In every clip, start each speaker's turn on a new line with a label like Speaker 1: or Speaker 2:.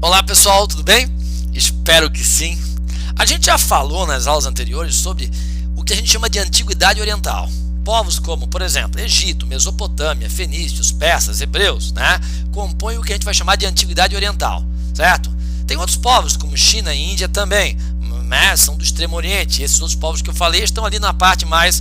Speaker 1: Olá pessoal, tudo bem? Espero que sim. A gente já falou nas aulas anteriores sobre o que a gente chama de Antiguidade Oriental. Povos como, por exemplo, Egito, Mesopotâmia, fenícios, persas, hebreus, compõem o que a gente vai chamar de Antiguidade Oriental, certo? Tem outros povos como China e Índia também, são do Extremo Oriente. Esses outros povos que eu falei estão ali na parte mais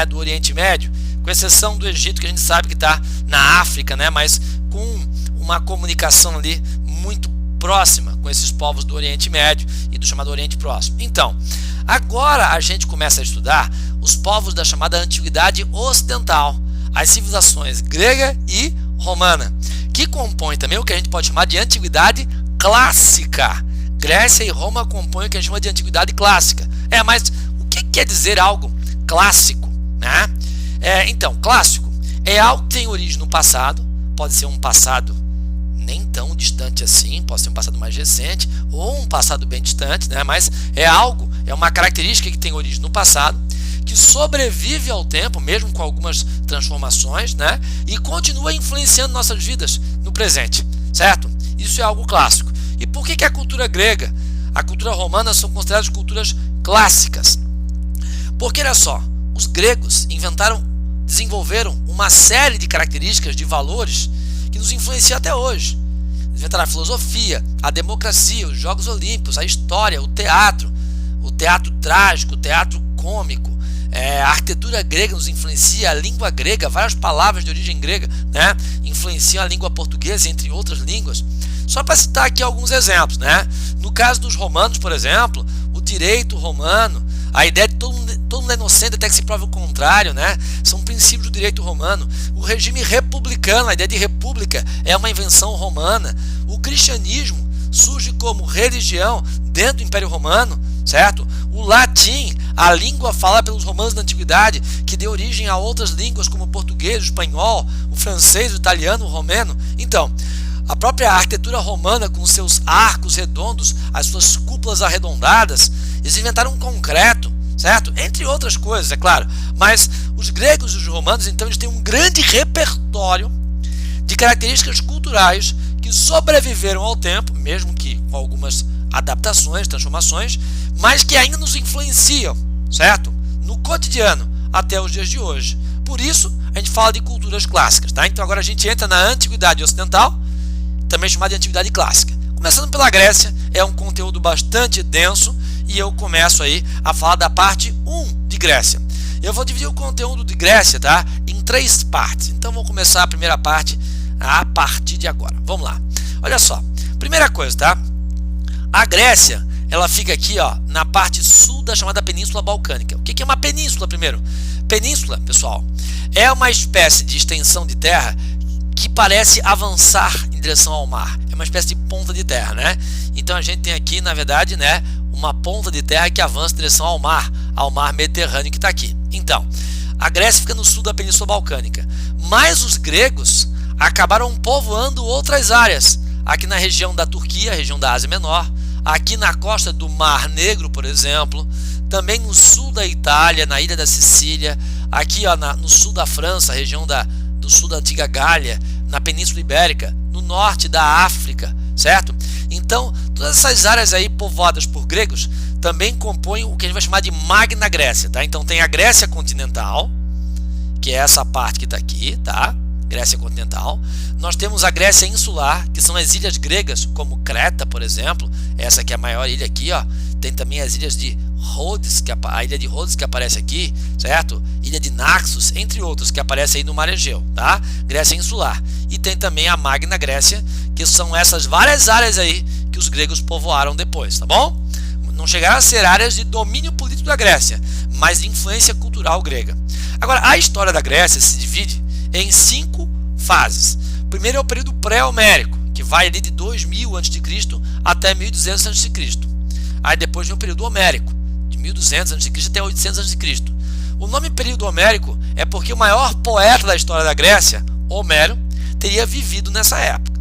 Speaker 1: do Oriente Médio, com exceção do Egito, que a gente sabe que está na África, mas com uma comunicação ali muito próxima com esses povos do Oriente Médio e do chamado Oriente Próximo. Então, agora a gente começa a estudar os povos da chamada Antiguidade Ocidental, as civilizações grega e romana, que compõem também o que a gente pode chamar de Antiguidade Clássica. Grécia e Roma compõem o que a gente chama de Antiguidade Clássica. Mas o que quer dizer algo clássico? Então, clássico é algo que tem origem no passado, pode ser um passado nem tão distante assim, pode ser um passado mais recente ou um passado bem distante, mas é uma característica que tem origem no passado, que sobrevive ao tempo, mesmo com algumas transformações, e continua influenciando nossas vidas no presente, certo? Isso é algo clássico. E por que a cultura grega, a cultura romana são consideradas culturas clássicas? Porque, olha só, os gregos desenvolveram uma série de características, de valores que nos influenciam até hoje. Inventaram a filosofia, a democracia, os Jogos Olímpicos, a história, o teatro trágico, o teatro cômico. A arquitetura grega nos influencia, a língua grega, várias palavras de origem grega, influenciam a língua portuguesa, entre outras línguas. Só para citar aqui alguns exemplos, No caso dos romanos, por exemplo, o direito romano, a ideia de todo mundo é inocente até que se prove o contrário, São princípios do direito romano. O regime republicano, a ideia de república, é uma invenção romana. O cristianismo surge como religião dentro do Império Romano, certo? O latim, a língua falada pelos romanos na antiguidade, que deu origem a outras línguas como o português, o espanhol, o francês, o italiano, o romeno. Então, a própria arquitetura romana, com seus arcos redondos, as suas cúpulas arredondadas, eles inventaram um concreto, certo? Entre outras coisas, é claro. Mas os gregos e os romanos, então, eles têm um grande repertório de características culturais que sobreviveram ao tempo, mesmo que com algumas adaptações, transformações, mas que ainda nos influenciam, certo? No cotidiano, até os dias de hoje. Por isso, a gente fala de culturas clássicas, Então, agora a gente entra na Antiguidade Ocidental, também chamada de Antiguidade Clássica. Começando pela Grécia, é um conteúdo bastante denso e eu começo aí a falar da parte 1 de Grécia. Eu vou dividir o conteúdo de Grécia, em 3 partes. Então vamos começar a primeira parte a partir de agora. Vamos lá. Olha só, primeira coisa, A Grécia, ela fica aqui, na parte sul da chamada Península Balcânica. O que é uma península primeiro? Península, pessoal, é uma espécie de extensão de terra que parece avançar em direção ao mar. É uma espécie de ponta de terra, Então a gente tem aqui, na verdade, uma ponta de terra que avança em direção ao mar Mediterrâneo que está aqui. Então, a Grécia fica no sul da Península Balcânica. Mas os gregos acabaram povoando outras áreas. Aqui na região da Turquia, região da Ásia Menor. Aqui na costa do Mar Negro, por exemplo. Também no sul da Itália, na ilha da Sicília. Aqui no sul da França, região do sul da antiga Gália, na Península Ibérica, no norte da África, certo? Então, todas essas áreas aí povoadas por gregos também compõem o que a gente vai chamar de Magna Grécia, Então tem a Grécia continental, que é essa parte que está aqui, Grécia continental. Nós temos a Grécia insular, que são as ilhas gregas, como Creta, por exemplo. Essa aqui é a maior ilha aqui, Tem também as ilhas de Rhodes, a ilha de Rhodes que aparece aqui, certo? Ilha de Naxos, entre outros, que aparece aí no Mar Egeu, Grécia insular. E tem também a Magna Grécia, que são essas várias áreas aí que os gregos povoaram depois, bom? Não chegaram a ser áreas de domínio político da Grécia, mas de influência cultural grega. Agora, a história da Grécia se divide em 5 fases. Primeiro é o período pré-homérico, que vai ali de 2000 a.C. até 1200 a.C. Aí depois vem o período homérico, de 1200 a.C. até 800 a.C. O nome período homérico é porque o maior poeta da história da Grécia, Homero, teria vivido nessa época,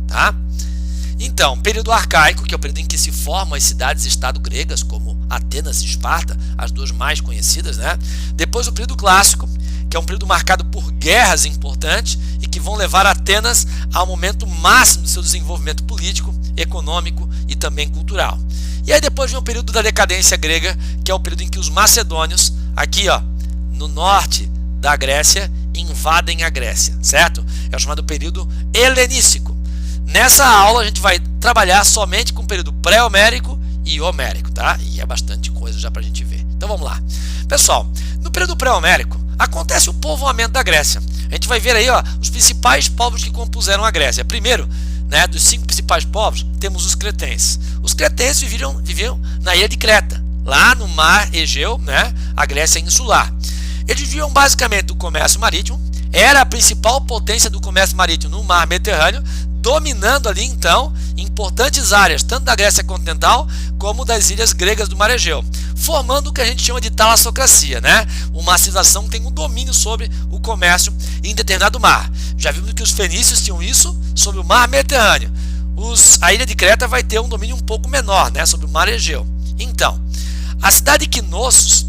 Speaker 1: Então, período arcaico, que é o período em que se formam as cidades-estado gregas, como Atenas e Esparta, as duas mais conhecidas, Depois o período clássico, que é um período marcado por guerras importantes e que vão levar Atenas ao momento máximo do seu desenvolvimento político econômico e também cultural. E aí depois vem o período da decadência grega, que é o período em que os macedônios, aqui ó, no norte da Grécia, invadem a Grécia, certo? É o chamado período helenístico. Nessa aula a gente vai trabalhar somente com o período pré-homérico e homérico, tá? E é bastante coisa já pra gente ver. Então vamos lá. Pessoal, no período pré-homérico acontece o povoamento da Grécia. A gente vai ver aí ó, os principais povos que compuseram a Grécia. Primeiro, né, dos 5 principais povos, temos os cretenses. Os cretenses viviam na ilha de Creta, lá no mar Egeu, né, a Grécia insular. Eles viviam basicamente do comércio marítimo, era a principal potência do comércio marítimo no mar Mediterrâneo, dominando ali então importantes áreas, tanto da Grécia continental como das ilhas gregas do mar Egeu, formando o que a gente chama de talassocracia, né? Uma civilização que tem um domínio sobre o comércio em determinado mar. Já vimos que os fenícios tinham isso sobre o mar Mediterrâneo. A ilha de Creta vai ter um domínio um pouco menor, né, sobre o mar Egeu. Então, a cidade de Knossos,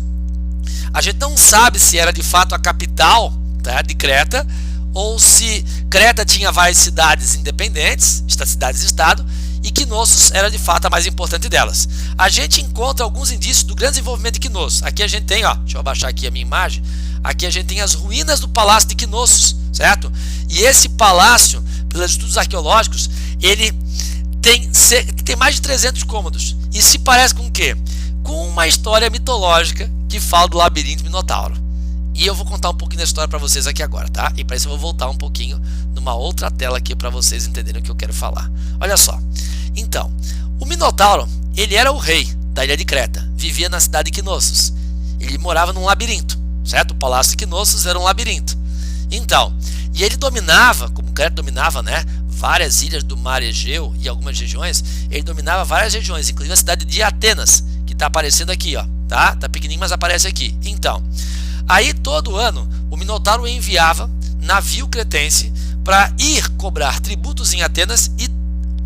Speaker 1: a gente não sabe se era de fato a capital, tá, de Creta, ou se Creta tinha várias cidades independentes, cidades-estado, e Knossos era de fato a mais importante delas. A gente encontra alguns indícios do grande desenvolvimento de Knossos. Aqui a gente tem, ó, deixa eu abaixar aqui a minha imagem, aqui a gente tem as ruínas do palácio de Knossos, certo? E esse palácio, pelos estudos arqueológicos, ele tem mais de 300 cômodos. E se parece com o quê? Com uma história mitológica que fala do labirinto Minotauro. E eu vou contar um pouquinho da história para vocês aqui agora, tá? E para isso eu vou voltar um pouquinho numa outra tela aqui para vocês entenderem o que eu quero falar. Olha só. Então, o Minotauro, ele era o rei da ilha de Creta, vivia na cidade de Knossos. Ele morava num labirinto, certo? O palácio de Knossos era um labirinto. Então, e ele dominava, como Creta dominava, né, várias ilhas do mar Egeu e algumas regiões, ele dominava várias regiões, inclusive a cidade de Atenas, que está aparecendo aqui, ó, tá? Tá pequenininho, mas aparece aqui. Então, aí todo ano o Minotauro enviava navio cretense para ir cobrar tributos em Atenas e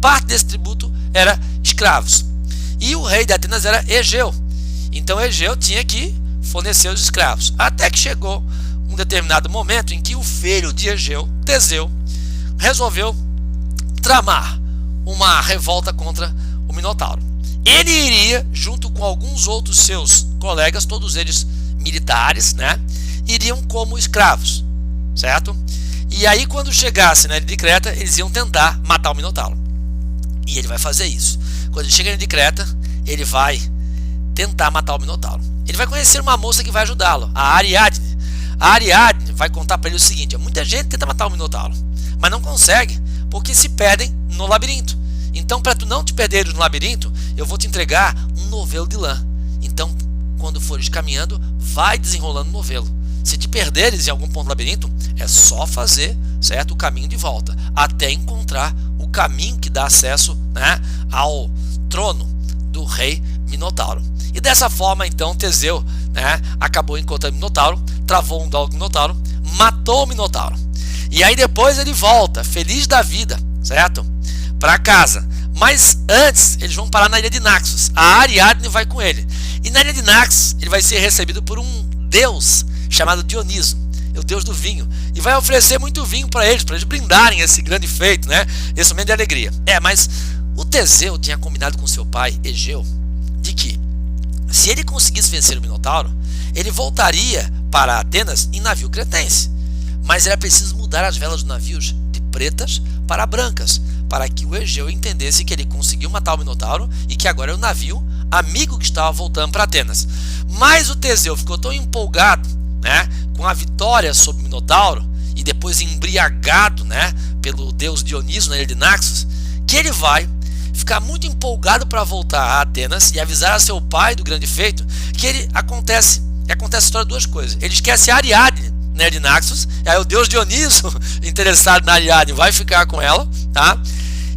Speaker 1: parte desse tributo era escravos. E o rei de Atenas era Egeu. Então Egeu tinha que fornecer os escravos. Até que chegou um determinado momento em que o filho de Egeu, Teseu, resolveu tramar uma revolta contra o Minotauro. Ele iria, junto com alguns outros seus colegas, todos eles militares, né, iriam como escravos, certo? E aí quando chegasse na ilha de Creta, eles iam tentar matar o Minotauro. E ele vai fazer isso. Quando ele chega na ilha de Creta, ele vai tentar matar o Minotauro. Ele vai conhecer uma moça que vai ajudá-lo, a Ariadne. A Ariadne vai contar para ele o seguinte: muita gente tenta matar o Minotauro, mas não consegue, porque se perdem no labirinto. Então, para tu não te perderes no labirinto, eu vou te entregar um novelo de lã. Então, quando fores caminhando, vai desenrolando o novelo. Se te perderes em algum ponto do labirinto, é só fazer, certo, o caminho de volta, até encontrar o caminho que dá acesso, né, ao trono do rei Minotauro. E dessa forma, então, Teseu, né, acabou encontrando o Minotauro, travou um duelo com o Minotauro, matou o Minotauro. E aí depois ele volta, feliz da vida, certo, para casa. Mas antes, eles vão parar na ilha de Naxos. A Ariadne vai com ele. E na ilha de Naxos, ele vai ser recebido por um deus chamado Dioniso, o deus do vinho. E vai oferecer muito vinho para eles brindarem esse grande feito, né? Esse momento de alegria. Mas o Teseu tinha combinado com seu pai, Egeu, de que se ele conseguisse vencer o Minotauro, ele voltaria para Atenas em navio cretense. Mas era preciso mudar as velas dos navios de pretas para brancas, para que o Egeu entendesse que ele conseguiu matar o Minotauro e que agora é o navio amigo que estava voltando para Atenas. Mas o Teseu ficou tão empolgado, né, com a vitória sobre o Minotauro e depois embriagado, né, pelo deus Dioniso na ilha de Naxos, que ele vai ficar muito empolgado para voltar a Atenas e avisar a seu pai do grande feito que acontece a história de duas coisas. Ele esquece a Ariadne, né, de Naxos, aí o deus Dioniso, interessado na Ariadne, vai ficar com ela, tá?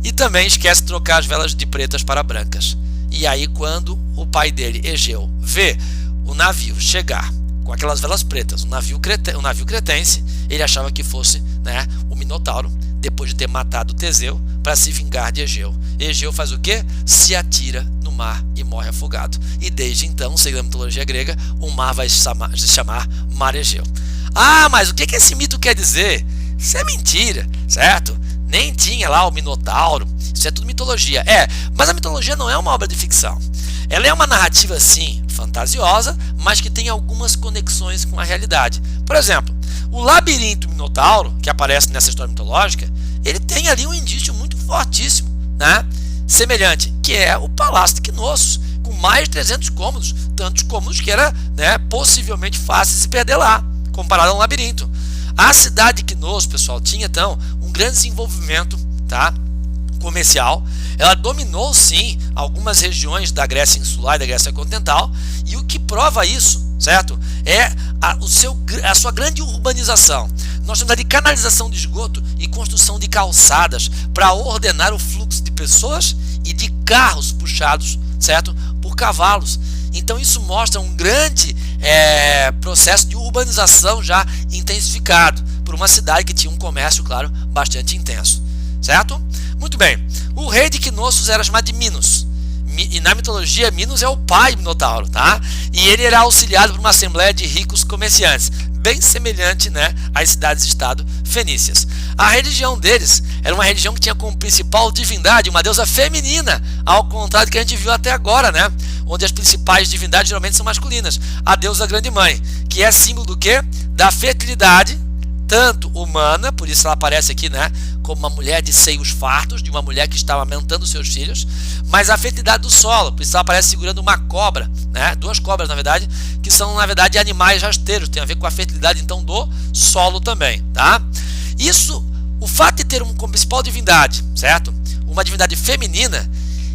Speaker 1: E também esquece de trocar as velas de pretas para brancas. E aí quando o pai dele, Egeu, vê o navio chegar com aquelas velas pretas, um navio cretense, ele achava que fosse, né, o Minotauro, depois de ter matado Teseu para se vingar de Egeu. Egeu faz o quê? Se atira no mar e morre afogado. E desde então, segundo a mitologia grega, o mar vai se chamar Mar Egeu. Ah, mas o que esse mito quer dizer? Isso é mentira, certo? nem tinha lá o Minotauro. Isso é tudo mitologia. Mas a mitologia não é uma obra de ficção. Ela é uma narrativa, sim, fantasiosa, mas que tem algumas conexões com a realidade. Por exemplo, o labirinto Minotauro, que aparece nessa história mitológica, ele tem ali um indício muito fortíssimo, né? Semelhante, que é o Palácio de Knossos, com mais de 300 cômodos, tantos cômodos que era, né, possivelmente fácil de se perder lá, comparado a um labirinto. A cidade de Knossos, pessoal, tinha então um grande desenvolvimento, tá, comercial. Ela dominou, sim, algumas regiões da Grécia insular e da Grécia continental, e o que prova isso, certo, é a sua grande urbanização. Nós temos ali canalização de esgoto e construção de calçadas para ordenar o fluxo de pessoas e de carros puxados, certo, por cavalos. Então isso mostra um grande processo de urbanização já intensificado por uma cidade que tinha um comércio, claro, bastante intenso, certo? Muito bem, o rei de Knossos era chamado de Minos, e na mitologia Minos é o pai Minotauro, tá? E ele era auxiliado por uma assembleia de ricos comerciantes, bem semelhante, né, às cidades-estado fenícias. A religião deles era uma religião que tinha como principal divindade uma deusa feminina, ao contrário do que a gente viu até agora, né, onde as principais divindades geralmente são masculinas. A deusa Grande Mãe, que é símbolo do quê? Da fertilidade, tanto humana, por isso ela aparece aqui, né, como uma mulher de seios fartos, de uma mulher que estava amamentando seus filhos, mas a fertilidade do solo, por isso ela aparece segurando uma cobra, né, duas cobras na verdade, que são na verdade animais rasteiros, tem a ver com a fertilidade então do solo também, tá? Isso, o fato de ter como principal divindade, certo, uma divindade feminina,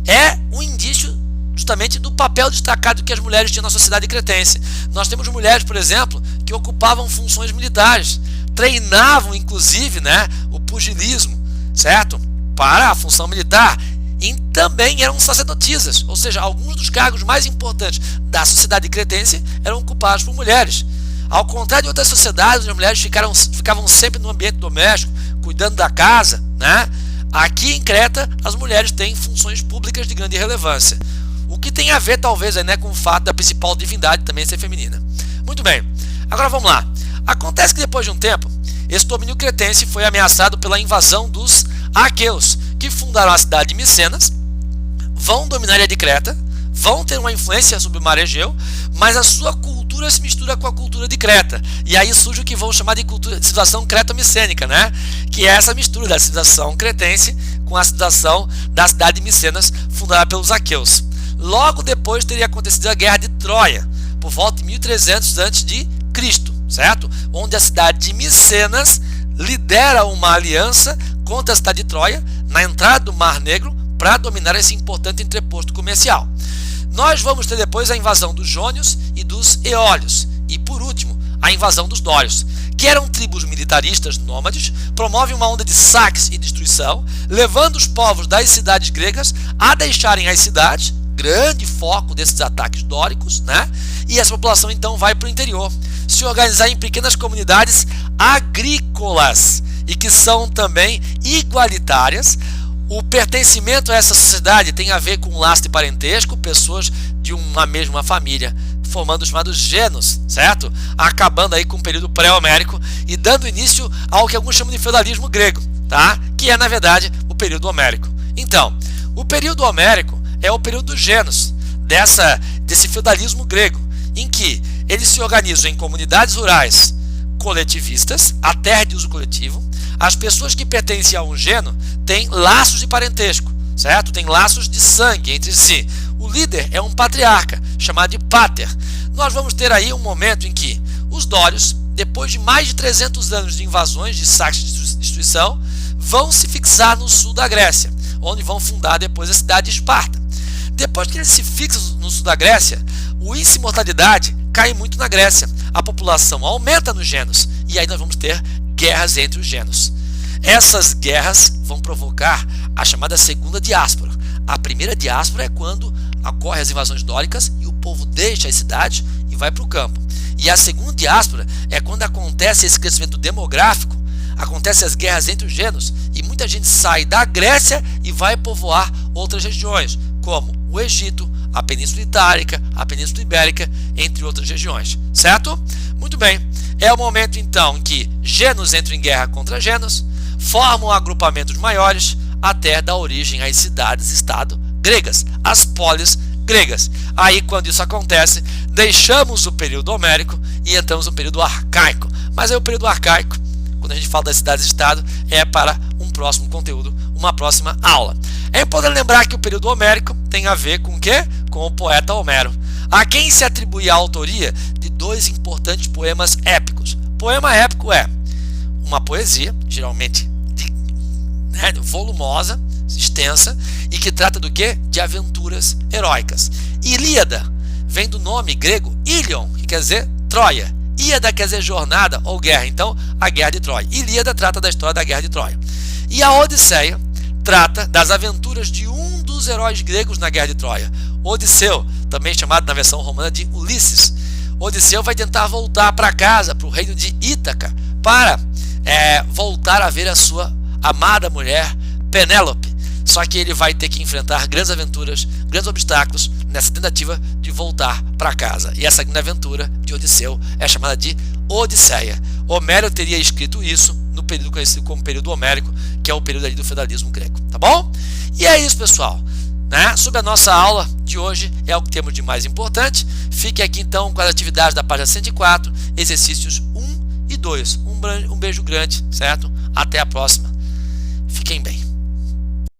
Speaker 1: é um indício justamente do papel destacado que as mulheres tinham na sociedade cretense. Nós temos mulheres, por exemplo, que ocupavam funções militares, treinavam inclusive, né, o pugilismo, certo, para a função militar, e também eram sacerdotisas, ou seja, alguns dos cargos mais importantes da sociedade cretense eram ocupados por mulheres. Ao contrário de outras sociedades, as mulheres ficavam sempre no ambiente doméstico, cuidando da casa, né? Aqui em Creta, as mulheres têm funções públicas de grande relevância, o que tem a ver talvez aí, né, com o fato da principal divindade também ser feminina. Muito bem, agora vamos lá. Acontece que depois de um tempo, esse domínio cretense foi ameaçado pela invasão dos aqueus, que fundaram a cidade de Micenas, vão dominar a ilha de Creta, vão ter uma influência sobre o mar Egeu, mas a sua cultura se mistura com a cultura de Creta, e aí surge o que vão chamar de civilização creto-micênica, né? Que é essa mistura da civilização cretense com a civilização da cidade de Micenas, fundada pelos aqueus. Logo depois teria acontecido a Guerra de Troia, por volta de 1300 a.C., certo? Onde a cidade de Micenas lidera uma aliança contra a cidade de Troia na entrada do Mar Negro para dominar esse importante entreposto comercial. Nós vamos ter depois a invasão dos jônios e dos eólios e, por último, a invasão dos dórios, que eram tribos militaristas nômades, promovem uma onda de saques e destruição, levando os povos das cidades gregas a deixarem as cidades, grande foco desses ataques dóricos, né? E essa população então vai para o interior, se organizar em pequenas comunidades agrícolas e que são também igualitárias. O pertencimento a essa sociedade tem a ver com um laço de parentesco, pessoas de uma mesma família, formando os chamados genos, certo? Acabando aí com o período pré-homérico e dando início ao que alguns chamam de feudalismo grego, tá? Que é na verdade o período homérico. Então, o período homérico é o período dos genos, desse feudalismo grego, em que eles se organizam em comunidades rurais coletivistas, a terra de uso coletivo. As pessoas que pertencem a um geno têm laços de parentesco, certo? Tem laços de sangue entre si. O líder é um patriarca, chamado de pater. Nós vamos ter aí um momento em que os dórios, depois de mais de 300 anos de invasões, de saques de destruição, vão se fixar no sul da Grécia, onde vão fundar depois a cidade de Esparta. Depois que eles se fixam no sul da Grécia, o índice de mortalidade cai muito na Grécia. A população aumenta nos genos, e aí nós vamos ter guerras entre os genos. Essas guerras vão provocar a chamada segunda diáspora. A primeira diáspora é quando ocorrem as invasões dóricas e o povo deixa as cidades e vai para o campo. E a segunda diáspora é quando acontece esse crescimento demográfico, acontecem as guerras entre os genos e muita gente sai da Grécia e vai povoar outras regiões, como o Egito, a Península Itálica, a Península Ibérica, entre outras regiões, certo? Muito bem, é o momento então em que genos entram em guerra contra genos, formam agrupamentos maiores até dar origem às cidades-estado gregas, as polis gregas. Aí, quando isso acontece, deixamos o período homérico e entramos no período arcaico. Mas aí o período arcaico, quando a gente fala das cidades-estado, é para um próximo conteúdo, uma próxima aula. É importante lembrar que o período homérico tem a ver com o quê? Com o poeta Homero, a quem se atribui a autoria de dois importantes poemas épicos. Poema épico é uma poesia, geralmente volumosa, extensa, e que trata do quê? De aventuras heróicas. Ilíada vem do nome grego Ilion, que quer dizer Troia. Íada quer dizer jornada ou guerra, então a guerra de Troia. Ilíada trata da história da guerra de Troia. E a Odisseia trata das aventuras de um dos heróis gregos na guerra de Troia, Odisseu, também chamado na versão romana de Ulisses. Odisseu vai tentar voltar para casa, para o reino de Ítaca, para voltar a ver a sua amada mulher Penélope. Só que ele vai ter que enfrentar grandes aventuras, grandes obstáculos nessa tentativa de voltar para casa. E essa grande aventura de Odisseu é chamada de Odisseia. Homero teria escrito isso no período conhecido como período homérico, que é o período ali do feudalismo grego. Tá bom? E é isso, pessoal. Sobre a nossa aula de hoje é o que temos de mais importante. Fique aqui então com as atividades da página 104, exercícios 1 e 2. Um beijo grande, certo? Até a próxima. Fiquem bem.